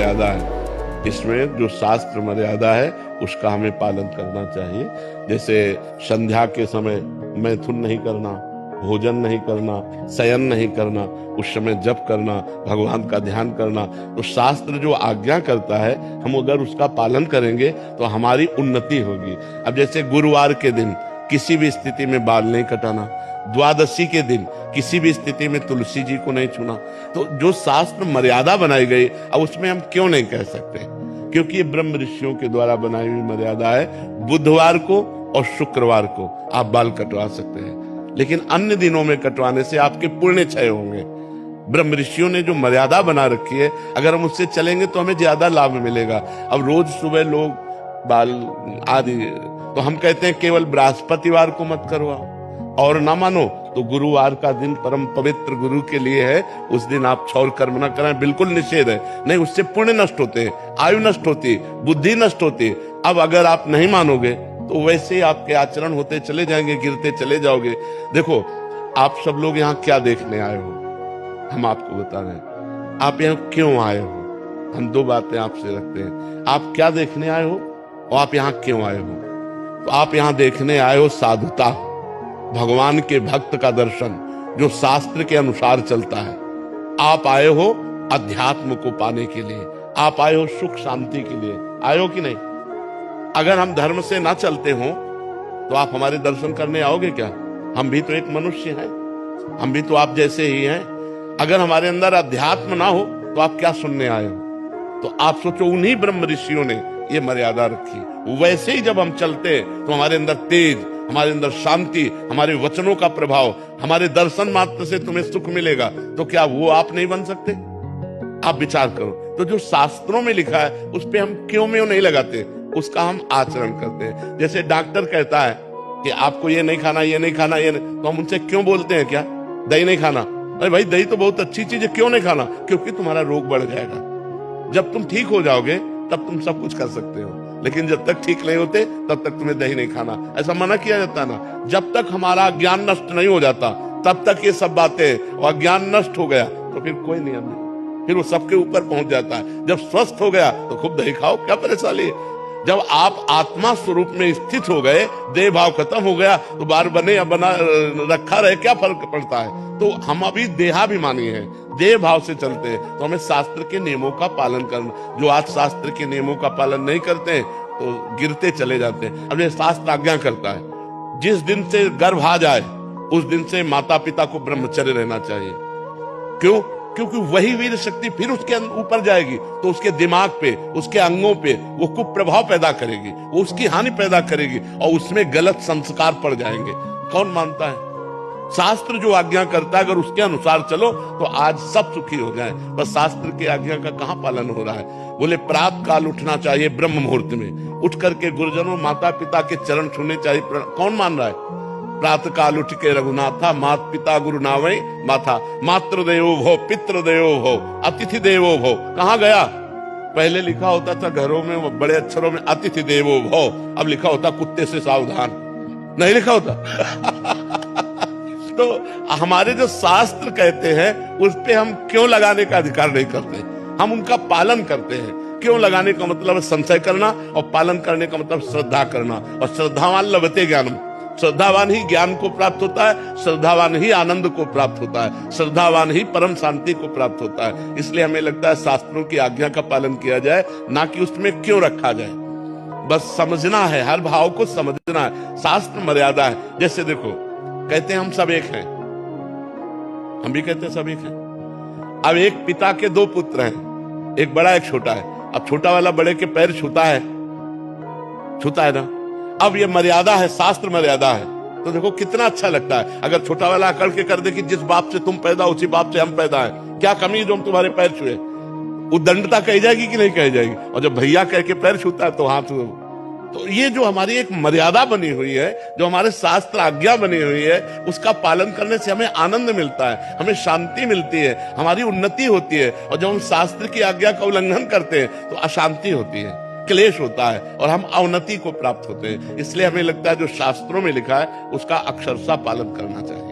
मर्यादा है। इसमें जो शास्त्र मर्यादा है उसका हमें पालन करना चाहिए। जैसे संध्या के समय मैथुन नहीं करना, भोजन नहीं करना, शयन नहीं करना, उस समय जप करना, भगवान का ध्यान करना। तो शास्त्र जो आज्ञा करता है हम अगर उसका पालन करेंगे तो हमारी उन्नति होगी। अब जैसे गुरुवार के दिन किसी भी स्थिति में बाल नहीं कटाना, द्वादशी के दिन किसी भी स्थिति में तुलसी जी को नहीं छूना। तो जो शास्त्र मर्यादा बनाई गई अब उसमें हम क्यों नहीं कह सकते, क्योंकि ये ब्रह्म ऋषियों के द्वारा बनाई हुई मर्यादा है। बुधवार को और शुक्रवार को आप बाल कटवा सकते हैं, लेकिन अन्य दिनों में कटवाने से आपके पुण्य क्षय होंगे। ब्रह्म ऋषियों ने जो मर्यादा बना रखी है अगर हम उससे चलेंगे तो हमें ज्यादा लाभ मिलेगा। अब रोज सुबह लोग बाल आदि, तो हम कहते हैं केवल बृहस्पतिवार को मत करवाओ, और ना मानो तो गुरुवार का दिन परम पवित्र गुरु के लिए है, उस दिन आप क्षौर कर्म न करें, बिल्कुल निषेध है। नहीं, उससे पुण्य नष्ट होते हैं, आयु नष्ट होती, बुद्धि नष्ट होती। अब अगर आप नहीं मानोगे तो वैसे ही आपके आचरण होते चले जाएंगे, गिरते चले जाओगे। देखो, आप सब लोग यहाँ क्या देखने आए हो, हम आपको बता रहे हैं। आप यहाँ क्यों आए हो, हम दो बातें आपसे रखते हैं। आप क्या देखने आए हो और आप यहाँ क्यों आए हो। तो आप यहाँ देखने आए हो साधुता, भगवान के भक्त का दर्शन जो शास्त्र के अनुसार चलता है। आप आए हो अध्यात्म को पाने के लिए, आप आए हो सुख शांति के लिए, आए हो कि नहीं। अगर हम धर्म से ना चलते हो तो आप हमारे दर्शन करने आओगे क्या। हम भी तो एक मनुष्य हैं, हम भी तो आप जैसे ही हैं। अगर हमारे अंदर अध्यात्म ना हो तो आप क्या सुनने आए हो। तो आप सोचो, उन्हीं ब्रह्म ऋषियों ने ये मर्यादा रखी। वैसे ही जब हम चलते तो हमारे अंदर तेज, हमारे अंदर शांति, हमारे वचनों का प्रभाव, हमारे दर्शन मात्र से तुम्हें सुख मिलेगा। तो क्या वो आप नहीं बन सकते। आप विचार करो। तो जो शास्त्रों में लिखा है उस पे हम क्यों नहीं लगाते, उसका हम आचरण करते हैं। जैसे डॉक्टर कहता है कि आपको ये नहीं खाना, ये नहीं खाना, ये नहीं, तो हम उनसे क्यों बोलते हैं क्या दही नहीं खाना। अरे भाई, दही तो बहुत अच्छी चीज है, क्यों नहीं खाना। क्योंकि तुम्हारा रोग बढ़ जाएगा। जब तुम ठीक हो जाओगे तब तुम सब कुछ कर सकते हो, लेकिन जब तक ठीक नहीं होते तब तक तुम्हें दही नहीं खाना, ऐसा मना किया जाता है ना। जब तक हमारा ज्ञान नष्ट नहीं हो जाता तब तक ये सब बातें, और ज्ञान नष्ट हो गया तो फिर कोई नियम नहीं, फिर वो सबके ऊपर पहुंच जाता है। जब स्वस्थ हो गया तो खूब दही खाओ, क्या परेशानी है। जब आप आत्मा स्वरूप में स्थित हो गए, देह भाव खत्म हो गया, तो बार बने या बना रखा रहे, क्या फर्क पड़ता है। तो हम अभी देहाभिमानी हैं, देह भाव से चलते हैं। तो हमें शास्त्र के नियमों का पालन करना। जो आज शास्त्र के नियमों का पालन नहीं करते हैं तो गिरते चले जाते हैं। अब ये शास्त्र आज्ञा करता है, जिस दिन से गर्भ आ जाए उस दिन से माता पिता को ब्रह्मचर्य रहना चाहिए। क्यों? क्योंकि वही वीर शक्ति फिर उसके ऊपर जाएगी तो उसके दिमाग पे, उसके अंगों पे वो कुप्रभाव पैदा करेगी, वो उसकी हानि पैदा करेगी और उसमें गलत संस्कार पड़ जाएंगे। कौन मानता है। शास्त्र जो आज्ञा करता है अगर उसके अनुसार चलो तो आज सब सुखी हो जाए। बस शास्त्र की आज्ञा का कहाँ पालन हो रहा है। बोले प्रातः काल उठना चाहिए ब्रह्म मुहूर्त में, उठ करके गुरुजनों माता पिता के चरण छूने चाहिए। कौन मान रहा है। प्रातः काल उठ के रघुनाथा, मात पिता गुरु नावै माथा, मातृ देवो भव, पितृ देवो भव, अतिथि देवो भव। कहाँ गया। पहले लिखा होता था घरों में बड़े अक्षरों में अतिथि देवो भव, अब लिखा होता कुत्ते से सावधान, नहीं लिखा होता। तो हमारे जो शास्त्र कहते हैं उस पे हम क्यों लगाने का अधिकार नहीं करते, हम उनका पालन करते हैं। क्यों लगाने का मतलब है संशय करना, और पालन करने का मतलब श्रद्धा करना। और श्रद्धावान लभते ज्ञानम, श्रद्धावान ही ज्ञान को प्राप्त होता है, श्रद्धावान ही आनंद को प्राप्त होता है, श्रद्धावान ही परम शांति को प्राप्त होता है। इसलिए हमें लगता है शास्त्रों की आज्ञा का पालन किया जाए, ना कि उसमें क्यों रखा जाए। बस समझना है, हर भाव को समझना है। शास्त्र मर्यादा है। जैसे देखो, कहते हैं हम सब एक हैं, हम भी कहते हैं सब एक हैं। अब एक पिता के दो पुत्र हैं, एक बड़ा एक छोटा है। अब छोटा वाला बड़े के पैर छूता है ना। अब ये मर्यादा है, शास्त्र मर्यादा है। तो देखो कितना अच्छा लगता है अगर छोटा वाला अकड़ के कर दे कि जिस बाप से तुम पैदा उसी बाप से हम पैदा हैं, क्या कमी जो हम तुम्हारे पैर छुए। उद्दंडता कही जाएगी कि नहीं कही जाएगी। और जब भैया कह के पैर छूता है तो हाथ। तो ये जो हमारी एक मर्यादा बनी हुई है, जो हमारे शास्त्र आज्ञा बनी हुई है, उसका पालन करने से हमें आनंद मिलता है, हमें शांति मिलती है, हमारी उन्नति होती है। और जब हम शास्त्र की आज्ञा का उल्लंघन करते हैं तो अशांति होती है, क्लेश होता है और हम अवनति को प्राप्त होते हैं। इसलिए हमें लगता है जो शास्त्रों में लिखा है उसका अक्षरशः पालन करना चाहिए।